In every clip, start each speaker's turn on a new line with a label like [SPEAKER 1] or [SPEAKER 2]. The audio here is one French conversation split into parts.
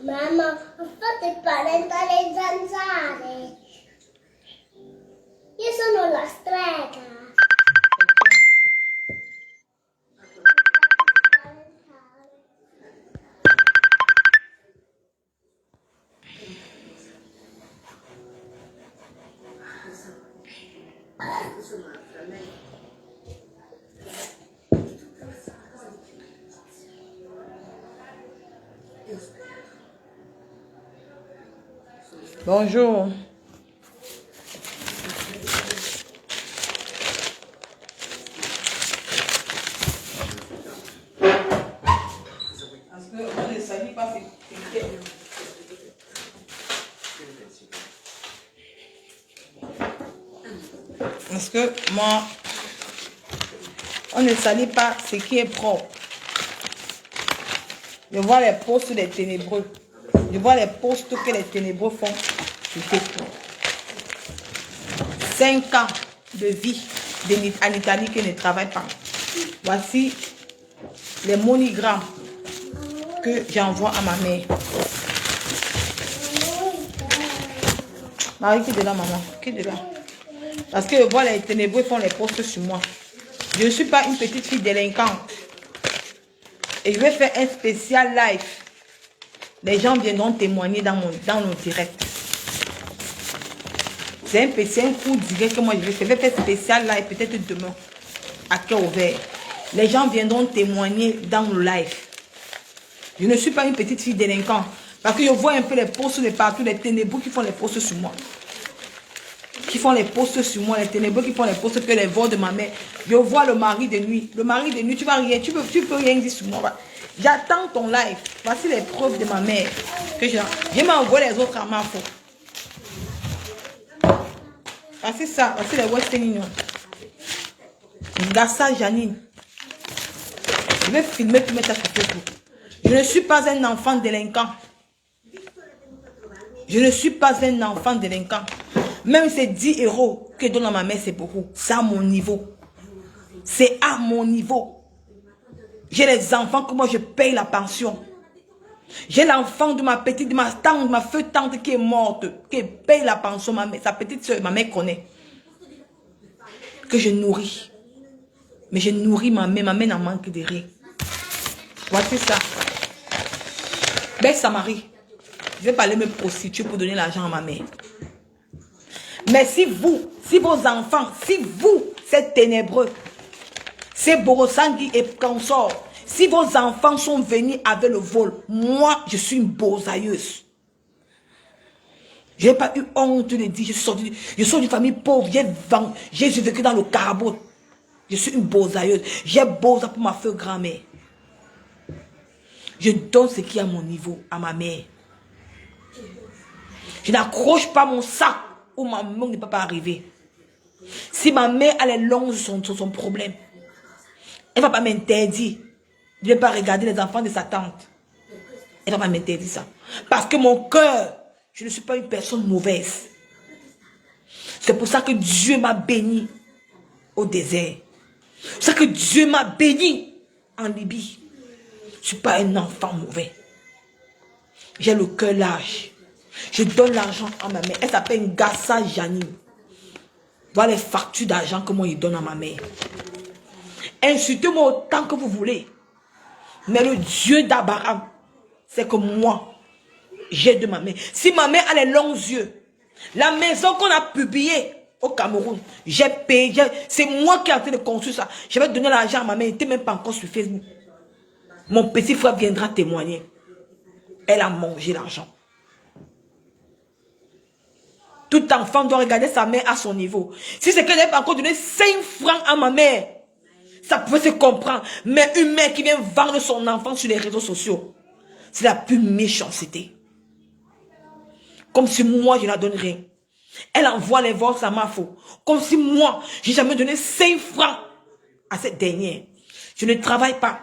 [SPEAKER 1] Mamma, fate spaventare le zanzare. Io sono la strega.
[SPEAKER 2] Bonjour. Parce que on ne salue pas parce que moi, on ne salit pas ce qui est propre. Je vois les posts des ténébreux. Je vois les posts que les ténébreux font sur Facebook. 5 ans de vie en Italie qui ne travaille pas. Voici les monogrammes que j'envoie à ma mère. Marie, qui est de là, maman? Qui est de là? Parce que je vois les ténébreux font les posts sur moi. Je ne suis pas une petite fille délinquante. Et je vais faire un spécial live. Les gens viendront témoigner dans nos directs. C'est un coup direct que moi je vais faire. Je vais faire spécial live peut-être demain. À cœur ouvert. Les gens viendront témoigner dans nos lives. Je ne suis pas une petite fille délinquante. Parce que je vois un peu les posts de partout. Les ténébreux qui font les posts sur moi. Qui font les posts sur moi. Les ténébreux qui font les posts que les voix de ma mère. Je vois le mari de nuit. Le mari de nuit, tu vas rien. Tu peux rien dire sur moi. J'attends ton live. Voici les preuves de ma mère. Que je m'envoie les autres à ma faute. Voici ça. Voici les Western Union. Gassa Janine. Je vais filmer pour mettre ça sur Facebook. Je ne suis pas un enfant délinquant. Je ne suis pas un enfant délinquant. Même ces 10 euros que donne à ma mère, c'est beaucoup. C'est à mon niveau. C'est à mon niveau. J'ai les enfants que moi je paye la pension. J'ai l'enfant de ma petite, de ma tante, de ma feu tante qui est morte, qui paye la pension. Sa petite soeur, ma mère connaît. Que je nourris. Mais je nourris ma mère n'en manque de rien. Voici ça. Belle Samarie. Je vais pas aller me prostituer pour donner l'argent à ma mère. Mais si vous, si vos enfants, si vous, c'est ténébreux, c'est Borosangui et consort, si vos enfants sont venus avec le vol, moi, je suis une bosailleuse. Je n'ai pas eu honte de dire, je sors d'une famille pauvre, j'ai vécu dans le carbo. Je suis une bosailleuse. J'ai bosa pour ma feu grand-mère. Je donne ce qui est à mon niveau, à ma mère. Je n'accroche pas mon sac où ma maman ne peut pas arriver. Si ma mère a les longues sur son problème, elle ne va pas m'interdire de ne pas regarder les enfants de sa tante. Elle ne va pas m'interdire ça. Parce que mon cœur, je ne suis pas une personne mauvaise. C'est pour ça que Dieu m'a béni au désert. C'est pour ça que Dieu m'a béni en Libye. Je ne suis pas un enfant mauvais. J'ai le cœur large. Je donne l'argent à ma mère. Elle s'appelle Gassa Janine. Voilà les factures d'argent que moi je donne à ma mère. Insultez-moi autant que vous voulez. Mais le Dieu d'Abraham, c'est que moi, j'ai de ma mère. Si ma mère a les longs yeux, la maison qu'on a publiée au Cameroun, j'ai payé. C'est moi qui ai en train de construire ça. Je vais donner l'argent à ma mère. Elle n'était même pas encore sur Facebook. Mon petit frère viendra témoigner. Elle a mangé l'argent. Tout enfant doit regarder sa mère à son niveau. Si c'est qu'elle n'a pas encore donné 5 francs à ma mère, ça pouvait se comprendre. Mais une mère qui vient vendre son enfant sur les réseaux sociaux, c'est la plus méchanceté. Comme si moi, je ne la donne rien. Elle envoie les vols à ma faute. Comme si moi, je n'ai jamais donné 5 francs à cette dernière. Je ne travaille pas.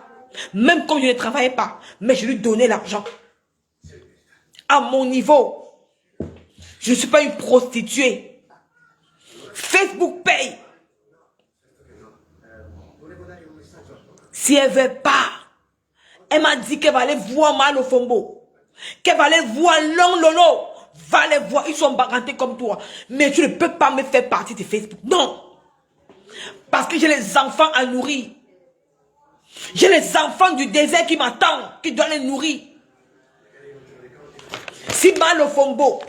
[SPEAKER 2] Même quand je ne travaillais pas, mais je lui donnais l'argent. À mon niveau. Je ne suis pas une prostituée. Facebook paye. Si elle ne veut pas, elle m'a dit qu'elle va aller voir Malo Fombo. Qu'elle va aller voir Long Lolo. Va les voir, ils sont barantés comme toi. Mais tu ne peux pas me faire partie de Facebook. Non. Parce que j'ai les enfants à nourrir. J'ai les enfants du désert qui m'attendent, qui doivent les nourrir. Si Malo Fombo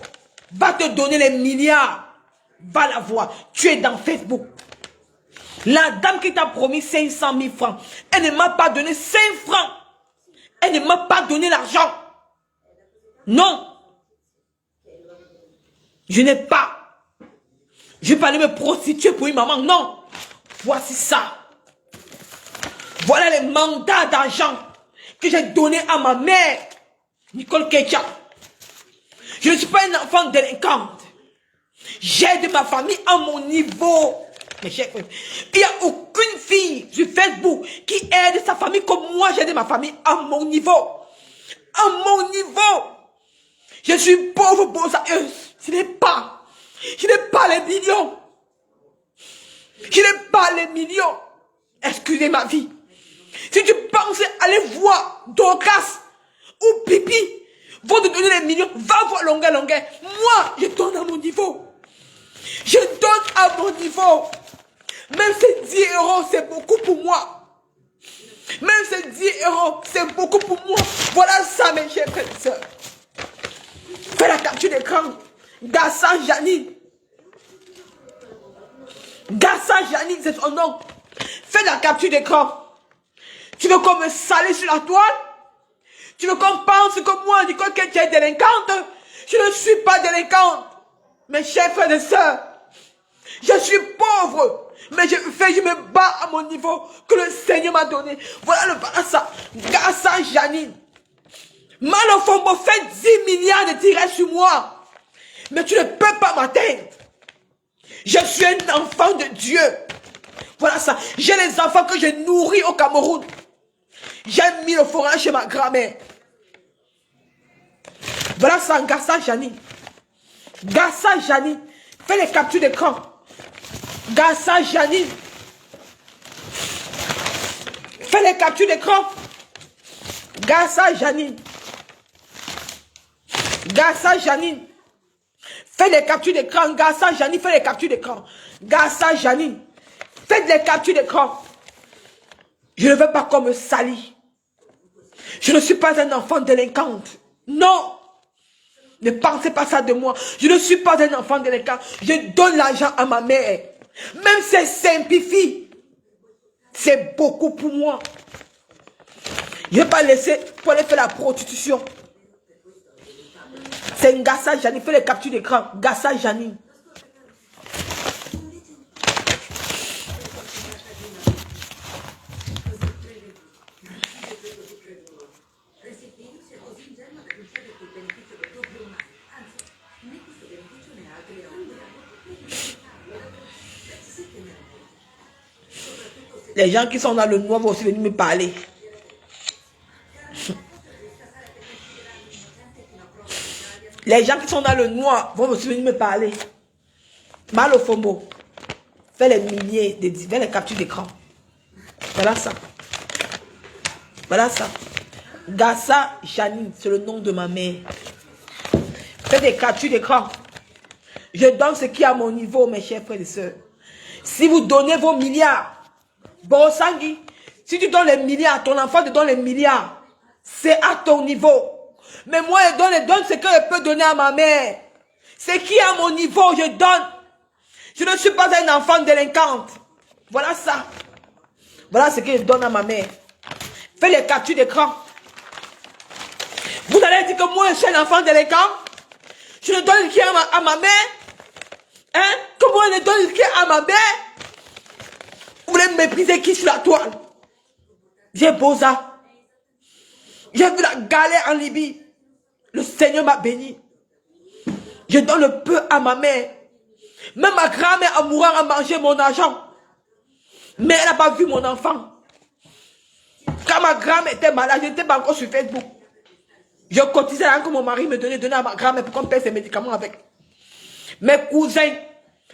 [SPEAKER 2] va te donner les milliards, va la voir. Tu es dans Facebook. La dame qui t'a promis 500 000 francs, elle ne m'a pas donné 5 francs. Elle ne m'a pas donné l'argent. Non. Je n'ai pas. Je ne vais pas aller me prostituer pour une maman. Non. Voici ça. Voilà les mandats d'argent que j'ai donnés à ma mère, Nicole Ketia. Je ne suis pas une enfant délinquante. J'aide ma famille à mon niveau. Mes chers frères, il n'y a aucune fille sur Facebook qui aide sa famille comme moi j'aide ma famille à mon niveau. À mon niveau. Je suis pauvre boursailleuse. Je n'ai pas les millions. Je n'ai pas les millions. Excusez ma vie. Si tu penses aller voir Dorcas ou Pipi, vont te donner les millions, va voir longueur. Moi, je donne à mon niveau. Je donne à mon niveau. Même ces 10 euros, c'est beaucoup pour moi. Même ces 10 euros, c'est beaucoup pour moi. Voilà ça, mes chers frères et sœurs. Fais la capture d'écran. Gassan Janine. Gassan Janine, c'est son nom. Fais la capture d'écran. Tu veux qu'on me salisse sur la toile? Tu veux qu'on pense que moi, Nicole, que tu es délinquante? Je ne suis pas délinquante. Mes chers frères et sœurs, je suis pauvre. Mais je me bats à mon niveau que le Seigneur m'a donné. Voilà le Barassa. Gassan Janine. Malo Fombo fait 10 milliards de tirets sur moi. Mais tu ne peux pas m'atteindre. Je suis un enfant de Dieu. Voilà ça. J'ai les enfants que j'ai nourris au Cameroun. J'ai mis le forain chez ma grand-mère. Voilà ça, Gassan Janine. Gassan Janine. Fais les captures d'écran. Gassan Janine. Fais les captures d'écran. Gassan Janine. Gassan Janine. Fais les captures d'écran. Gassan Janine. Fais les captures d'écran. Gassan Janine. Faites les captures d'écran. Je ne veux pas qu'on me salit. Je ne suis pas un enfant délinquante. Non. Ne pensez pas ça de moi. Je ne suis pas un enfant délinquant. Je donne l'argent à ma mère. Même si elle simplifie, c'est beaucoup pour moi. Je ne vais pas laisser pour aller faire la prostitution. C'est une Gassan Janine. Fais les captures d'écran. Gassan Janine. Les gens qui sont dans le noir vont aussi venir me parler. Les gens qui sont dans le noir vont aussi venir me parler. Malo Fombo. Fais les milliers de fais les captures d'écran. Voilà ça. Voilà ça. Gassan Janine, c'est le nom de ma mère. Fais des captures d'écran. Je donne ce qui est à mon niveau, mes chers frères et sœurs. Si vous donnez vos milliards, bon Sangui, si tu donnes les milliards, ton enfant te donne les milliards, c'est à ton niveau. Mais moi, je donne ce que je peux donner à ma mère. C'est qui est à mon niveau, je donne. Je ne suis pas un enfant délinquante. Voilà ça. Voilà ce que je donne à ma mère. Fais les captures d'écran. Vous allez dire que moi, je suis un enfant délinquant. Je ne donne qui à ma mère. Hein? Comment je ne donne qui à ma mère? Vous voulez me mépriser qui sur la toile? J'ai beau ça. J'ai vu la galère en Libye. Le Seigneur m'a béni. Je donne le peu à ma mère. Même ma grand-mère a mouru à manger mon argent. Mais elle n'a pas vu mon enfant. Quand ma grand-mère était malade, je n'étais pas encore sur Facebook. Je cotisais rien que mon mari me donnait à ma grand-mère pour qu'on paye ses médicaments avec. Mes cousins,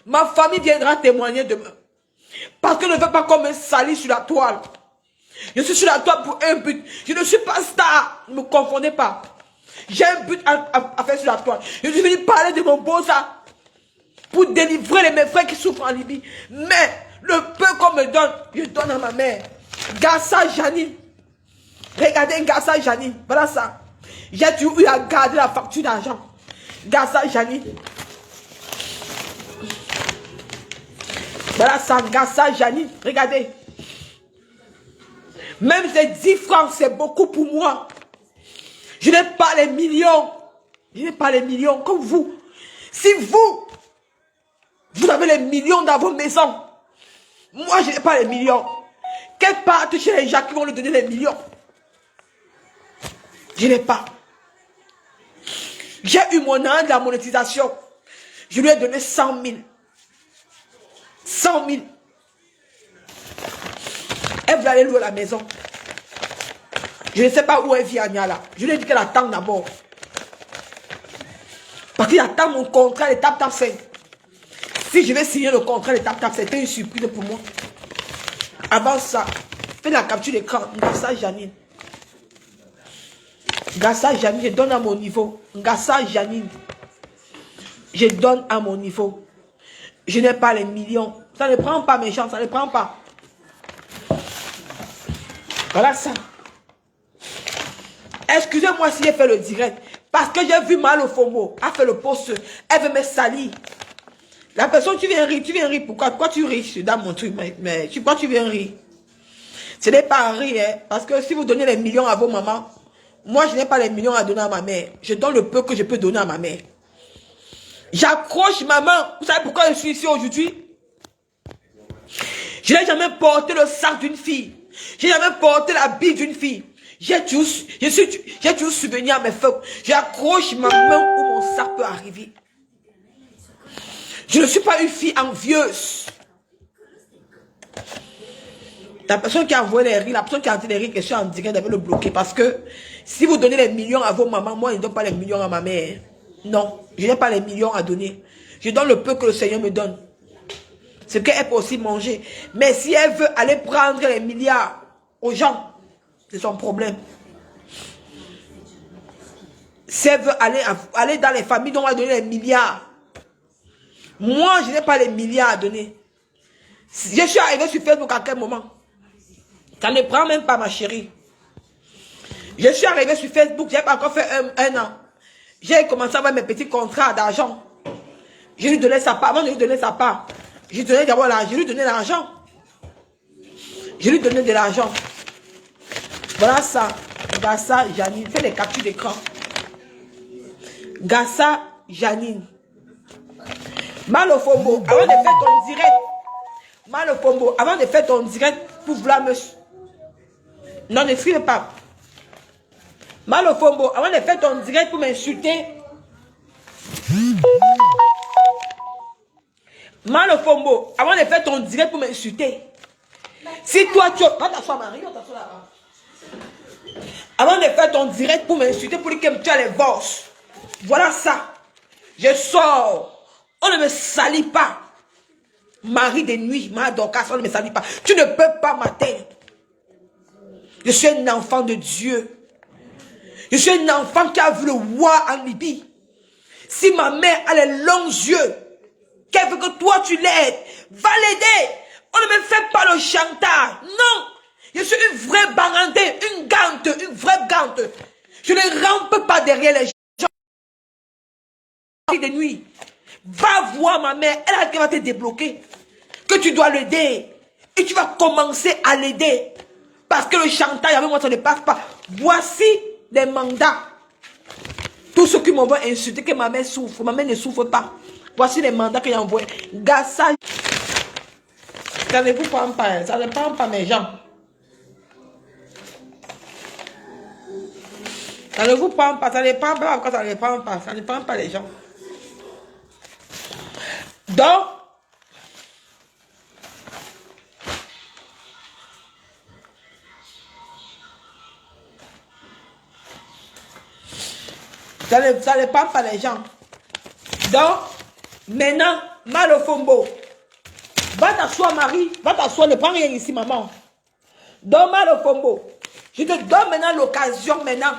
[SPEAKER 2] ma famille viendra témoigner demain. Parce que je ne veux pas qu'on me salisse sur la toile. Je suis sur la toile pour un but. Je ne suis pas star. Ne me confondez pas. J'ai un but à faire sur la toile. Je suis venu parler de mon beau ça pour délivrer mes frères qui souffrent en Libye. Mais le peu qu'on me donne, je donne à ma mère. Gassa Janine. Regardez Gassa Janine. Voilà ça. J'ai toujours eu à garder la facture d'argent. Gassa Janine. Voilà ça. Gassa Janine. Regardez. Même ces 10 francs, c'est beaucoup pour moi. Je n'ai pas les millions. Je n'ai pas les millions comme vous. Si vous avez les millions dans vos maisons, moi je n'ai pas les millions. Qu'elle parte chez les gens qui vont lui donner les millions. Je n'ai pas. J'ai eu mon an de la monétisation. Je lui ai donné 100 000. 100 000. Elle veut aller louer la maison. Je ne sais pas où elle vit, Agnala. Je lui ai dit qu'elle attend d'abord. Parce qu'il attend mon contrat, l'étape 5. Si je vais signer le contrat, l'étape 5, c'était une surprise pour moi. Avant ça, fais la capture d'écran. Gassa Janine. Gassa Janine, je donne à mon niveau. Gassa Janine. Je donne à mon niveau. Je n'ai pas les millions. Ça ne prend pas mes gens, ça ne prend pas. Voilà ça. Excusez-moi si j'ai fait le direct. Parce que j'ai vu Malo Fombo a fait le post. Elle veut me salir. La personne, tu viens rire. Pourquoi tu ris dans mon truc? Mais pourquoi tu viens rire? Ce n'est pas rire, hein, parce que si vous donnez les millions à vos mamans, moi je n'ai pas les millions à donner à ma mère. Je donne le peu que je peux donner à ma mère. J'accroche maman. Vous savez pourquoi je suis ici aujourd'hui? Je n'ai jamais porté le sac d'une fille. Je n'ai jamais porté la bille d'une fille. J'ai toujours souvenir à mes feux. J'accroche ma main où mon sac peut arriver. Je ne suis pas une fille envieuse. La personne qui a envoyé les rires, la personne qui a entendu les rires, que je suis en direct, devait le bloquer. Parce que si vous donnez les millions à vos mamans, moi je ne donne pas les millions à ma mère. Non, je n'ai pas les millions à donner. Je donne le peu que le Seigneur me donne. C'est qu'elle peut aussi manger. Mais si elle veut aller prendre les milliards aux gens, c'est son problème. Si elle veut aller dans les familles dont on va donner les milliards, moi, je n'ai pas les milliards à donner. Je suis arrivé sur Facebook à quel moment? Ça ne prend même pas, ma chérie. Je suis arrivé sur Facebook, je n'ai pas encore fait un an. J'ai commencé à avoir mes petits contrats d'argent. Je lui donnais sa part. Avant de lui donner sa part, je lui donnais d'abord l'argent. Je lui donnais l'argent. Je lui donnais de l'argent. Voilà ça. Gassa Janine. Fais les captures d'écran. Gassa Janine. Malo Fombo, avant de faire ton direct. Malo Fombo, avant de faire ton direct pour vouloir me... Non, ne n'écrivez pas. Malo Fombo, avant de faire ton direct pour m'insulter. Malo Fombo, avant de faire ton direct pour m'insulter. Si toi tu... Va t'asseoir, Marie, va t'asseoir là-bas. Avant de faire ton direct pour m'insulter, pour dire que tu as les bosses. Voilà ça. Je sors. On ne me salit pas. Marie de nuit, Marie d'Orcas, on ne me salit pas. Tu ne peux pas m'atteindre. Je suis un enfant de Dieu. Je suis un enfant qui a vu le roi en Libye. Si ma mère a les longs yeux, qu'elle veut que toi tu l'aides, va l'aider. On ne me fait pas le chantage. Non. Je suis une vraie barandée, une vraie gante. Je ne rampe pas derrière les gens. De nuit. Va voir ma mère, elle va te débloquer. Que tu dois l'aider. Et tu vas commencer à l'aider. Parce que le chantage avec moi, ça ne passe pas. Voici les mandats. Tous ceux qui m'envoient insulter que ma mère souffre. Ma mère ne souffre pas. Voici les mandats que j'ai envoyés. Gassa. Ça ne vous prend pas. Ça ne prend pas mes gens. Ça ne vous prend pas. Ça ne prend pas. Pourquoi ça ne prend pas? Ça ne prend pas les gens. Donc, ça ne prend pas les gens. Donc, Maintenant, Malofombo. Va t'asseoir, Marie. Va t'asseoir, ne prends rien ici, maman. Donc, Malofombo. Je te donne maintenant l'occasion, maintenant.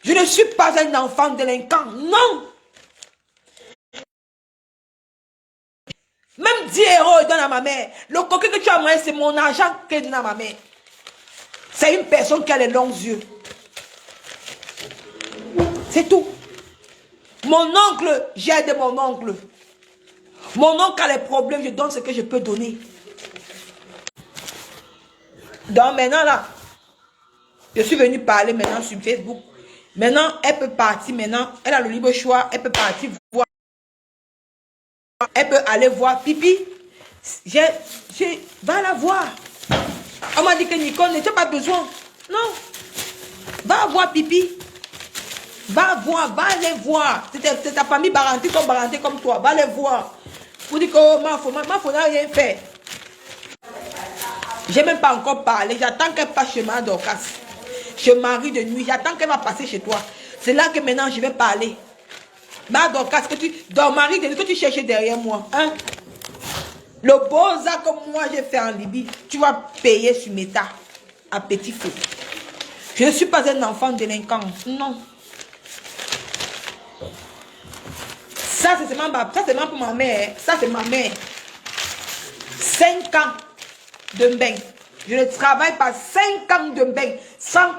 [SPEAKER 2] Je ne suis pas un enfant délinquant. Non. Même 10 euros, donne à ma mère. Le coquin que tu as mangé, c'est mon argent que je donne à ma mère. C'est une personne qui a les longs yeux. C'est tout. Mon oncle, j'aide mon oncle. Mon oncle a les problèmes, je donne ce que je peux donner. Donc maintenant là, je suis venue parler maintenant sur Facebook. Maintenant, elle peut partir maintenant. Elle a le libre choix. Elle peut partir voir. Elle peut aller voir Pipi. Va la voir. On m'a dit que Nicole n'était pas besoin. Non. Va voir Pipi. Va voir, va les voir. C'est ta famille barantée comme toi. Va les voir. Pour dire que oh, ma faut n'a rien fait. Je n'ai même pas encore parlé. J'attends qu'elle passe chez ma Dorcas. Chez Marie de nuit. J'attends qu'elle va passer chez toi. C'est là que maintenant je vais parler. Ma Dorcas, dans Marie de nuit, que tu cherches derrière moi. Hein? Le beau-za que moi j'ai fait en Libye, tu vas payer sur Meta. À petit feu. Je ne suis pas un enfant délinquant. Non. Ça, c'est seulement pour ma mère. Ça, c'est ma mère. 5 ans de bain. Je ne travaille pas 5 ans de bain. Sans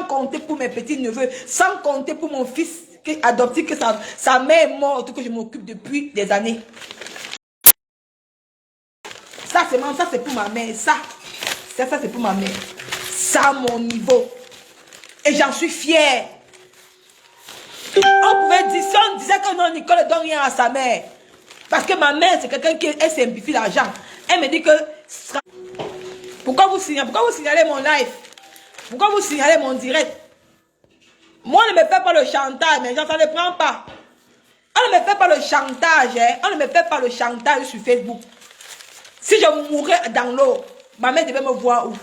[SPEAKER 2] compter pour mes petits-neveux. Sans compter pour mon fils qui est adopté, que sa mère est morte, que je m'occupe depuis des années. Ça, c'est pour ma mère. Ça, c'est pour ma mère. Ça, mon niveau. Et j'en suis fière. On pouvait dire, si on disait que non, Nicole ne donne rien à sa mère. Parce que ma mère, c'est quelqu'un qui simplifie l'argent. Elle me dit que... Pourquoi vous signalez mon live? Pourquoi vous signalez mon direct? Moi, on ne me fait pas le chantage, mais ça ne prend pas. On ne me fait pas le chantage, hein? On ne me fait pas le chantage sur Facebook. Si je mourais dans l'eau, ma mère devait me voir où?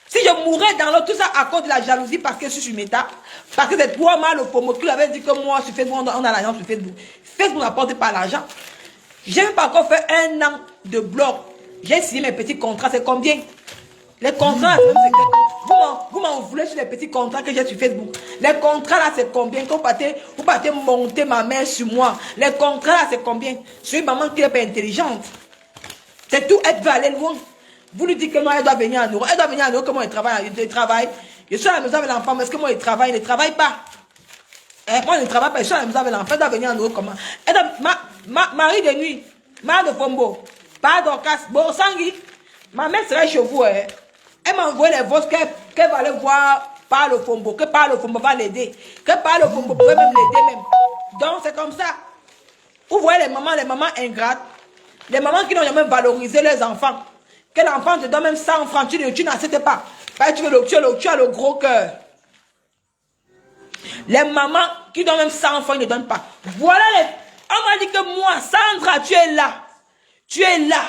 [SPEAKER 2] Si je mourrais dans l'eau, tout ça à cause de la jalousie parce que je suis sur Meta, parce que c'est toi, Malofombo, qui avait dit que moi, sur Facebook, on a l'argent sur Facebook. Facebook n'apporte pas l'argent. Je n'ai pas encore fait 1 an de blog. J'ai signé mes petits contrats, c'est combien? Les contrats, vous m'en voulez sur les petits contrats que j'ai sur Facebook. Les contrats là, c'est combien? Vous partez monter ma mère sur moi. Les contrats là, c'est combien? Je suis une maman qui n'est pas intelligente. C'est tout, elle veut aller loin. Vous lui dites que moi, elle doit venir à nous. Elle doit venir à nous, comment elle travaille. Je suis à la maison avec l'enfant, mais est-ce que moi, il ne travaille pas? Moi, je ne travaille pas, je suis à la maison avec l'enfant, elle doit venir à nous, comment? Elle doit, Marie de nuit, Malofombo, pas Dorcas, Borsangui, ma mère serait chez vous, hein. Elle m'a envoyé les voix qu'elle va aller voir Malofombo, que Malofombo va l'aider, que Malofombo pourrait même l'aider même. Donc, c'est comme ça. Vous voyez les mamans ingrates, les mamans qui n'ont jamais valorisé leurs enfants. Que l'enfant te donne même 100 francs, tu n'acceptes pas. Parce que tu as le gros cœur. Les mamans qui donnent même 100 francs, ils ne donnent pas. Voilà les... On m'a dit que moi, Sandra, tu es là. Tu es là.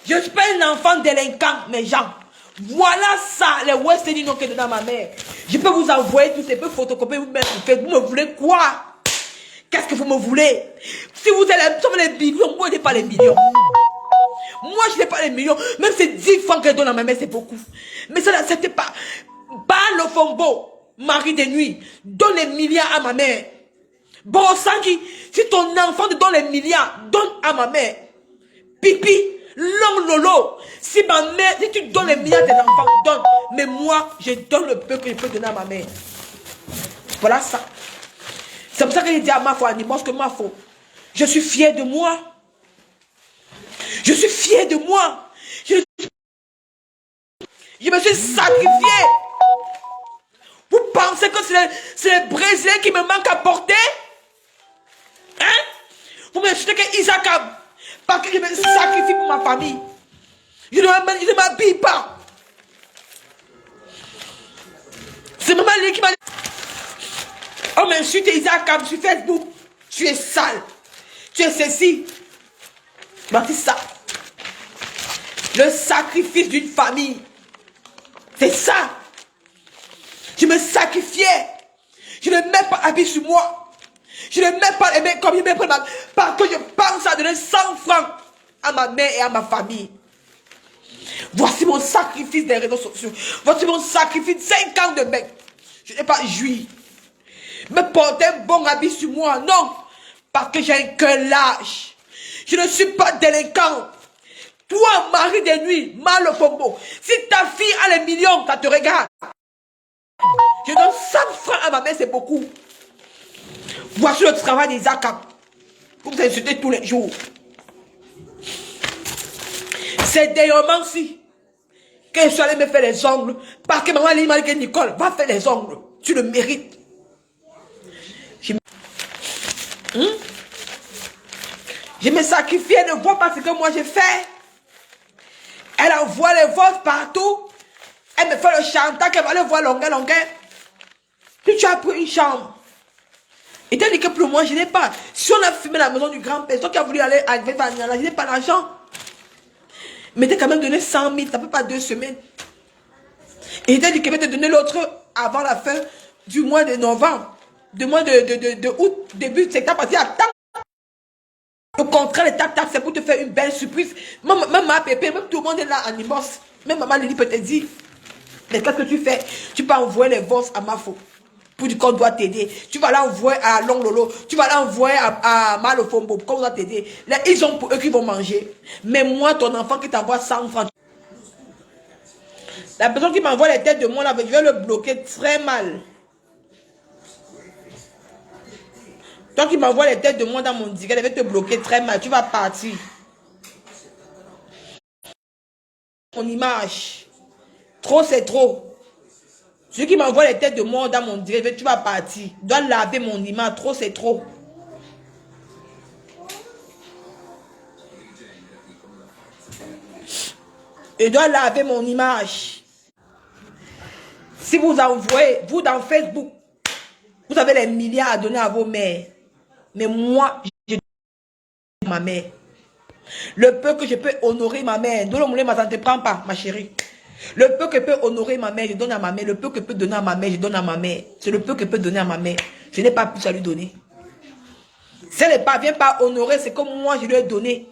[SPEAKER 2] Je ne suis pas un enfant délinquant, mes gens. Voilà ça, les Western que dans ma mère. Je peux vous envoyer tous ces peu photocopier, vous mettre sur Facebook. Vous me voulez quoi? Qu'est-ce que vous me voulez? Si vous avez les millions, moi, je n'ai pas les millions. Moi, je n'ai pas les millions. Même ces 10 francs qu'elle donne à ma mère, c'est beaucoup. Mais ça, c'était pas. Malofombo, Marie de nuit, donne les milliards à ma mère. Bon, Sanki, si ton enfant te donne les milliards, donne à ma mère. Pipi, long lolo. Si tu donnes les milliards de l'enfant, donne. Mais moi, je donne le peu que je peux donner à ma mère. Voilà ça. C'est pour ça que j'ai dit à ma foi, animos que ma foi. Je suis fière de moi. Je suis fière de moi. Je me suis sacrifiée. Vous pensez que c'est les Brésiliens qui me manquent à porter? Hein? Vous me dites que Isaac a... Parce que je me sacrifie pour ma famille. Je ne m'habille pas. C'est maman lui qui m'a dit... On m'insulte Isaac sur Facebook. Tu es sale. Tu es ceci. C'est ça. Le sacrifice d'une famille. C'est ça. Je me sacrifiais. Je ne mets pas habit sur moi. Je ne mets pas les mains comme il met Parce que je pense à donner 100 francs à ma mère et à ma famille. Voici mon sacrifice des réseaux sociaux. Voici mon sacrifice 5 ans de mec. Je n'ai pas joui. Me porter un bon habit sur moi, non. Parce que j'ai un cœur lâche. Je ne suis pas délinquant. Toi, mari des nuits, mal au pombo. Si ta fille a les millions, ça te regarde. Je donne 100 francs à ma mère, c'est beaucoup. Voici le travail des ACAP. Pour vous insulter tous les jours. C'est d'ailleurs-ci que je suis allé me faire les ongles. Parce que maman m'a dit que Nicole, va faire les ongles. Tu le mérites. Je me sacrifie, elle ne voit pas ce que moi j'ai fait. Elle envoie les votes partout. Elle me fait le chantage qu'elle va aller voir longueur. Puis tu as pris une chambre. Et t'as dit que pour moi, je n'ai pas. Si on a fumé la maison du grand-père, toi qui as voulu aller à Vanilla, je n'ai pas l'argent. Mais t'as quand même donné 100 000, ça ne peut pas 2 semaines. Et il t'a dit qu'il va te donner l'autre avant la fin du mois de novembre. Du mois de août, début septembre, parce qu'il y a tant. Le contrat de ta taxe, c'est pour te faire une belle surprise. Même ma pépé, même tout le monde est là en immense. Même maman Lily peut te dire. Mais qu'est-ce que tu fais? Tu peux envoyer les votes à Mafo. Pour dire qu'on doit t'aider. Tu vas l'envoyer à Long Lolo. Tu vas l'envoyer à Malofombo. Qu'on doit t'aider. Là, ils ont pour eux qui vont manger. Mais moi, ton enfant qui t'envoie 100 francs. La personne qui m'envoie les têtes de moi, là, je vais le bloquer très mal. Toi qui m'envoies les têtes de moi dans mon direct, je vais te bloquer très mal. Tu vas partir. Mon image. Trop, c'est trop. Celui qui m'envoie les têtes de moi dans mon direct, tu vas partir. Je dois laver mon image. Trop, c'est trop. Je dois laver mon image. Si vous envoyez, vous dans Facebook, vous avez les milliards à donner à vos mères. Mais moi, je donne à ma mère. Le peu que je peux honorer ma mère. Ça ne te prend pas, ma chérie. Le peu que je peux honorer ma mère, je donne à ma mère. Le peu que je peux donner à ma mère, je donne à ma mère. C'est le peu que je peux donner à ma mère. Je n'ai pas plus à lui donner. Si elle ne parvient pas à honorer, c'est comme moi, je lui ai donné.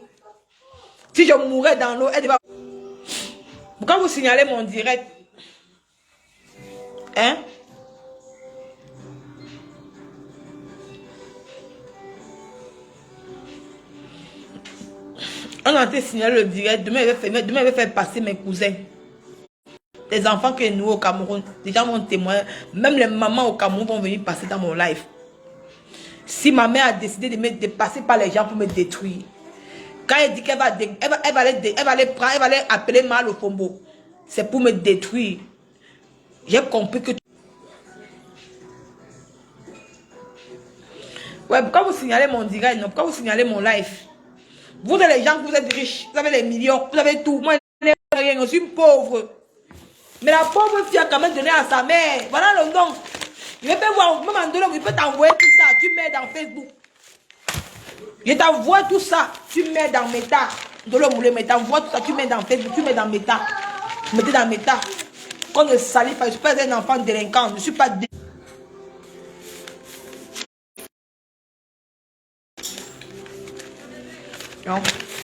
[SPEAKER 2] Si je mourais dans l'eau, elle va... Pourquoi vous signalez mon direct? Hein? On a été signalé le direct. Demain, je vais faire passer mes cousins. Les enfants que nous au Cameroun, les gens vont témoigner. Même les mamans au Cameroun vont venir passer dans mon live. Si ma mère a décidé de passer par les gens pour me détruire. Quand elle dit qu'elle va, elle va aller appeler mal au Fombo. C'est pour me détruire. J'ai compris que... Ouais, pourquoi vous signalez mon direct? Non, pourquoi vous signalez mon live? Vous êtes les gens, vous êtes riches, vous avez les millions, vous avez tout. Moi, je n'ai rien, je suis une pauvre. Mais la pauvre fille a quand même donné à sa mère. Voilà le nom. Je vais voir, même en dehors, il peut t'envoyer tout ça. Tu mets dans Facebook. Je t'envoie tout ça. Tu mets dans Meta. Mais t'envoies tout ça. Tu mets dans Facebook. Tu mets dans Meta. Mettez dans Meta. Qu'on ne salit pas. Je ne suis pas un enfant délinquant. Je ne suis pas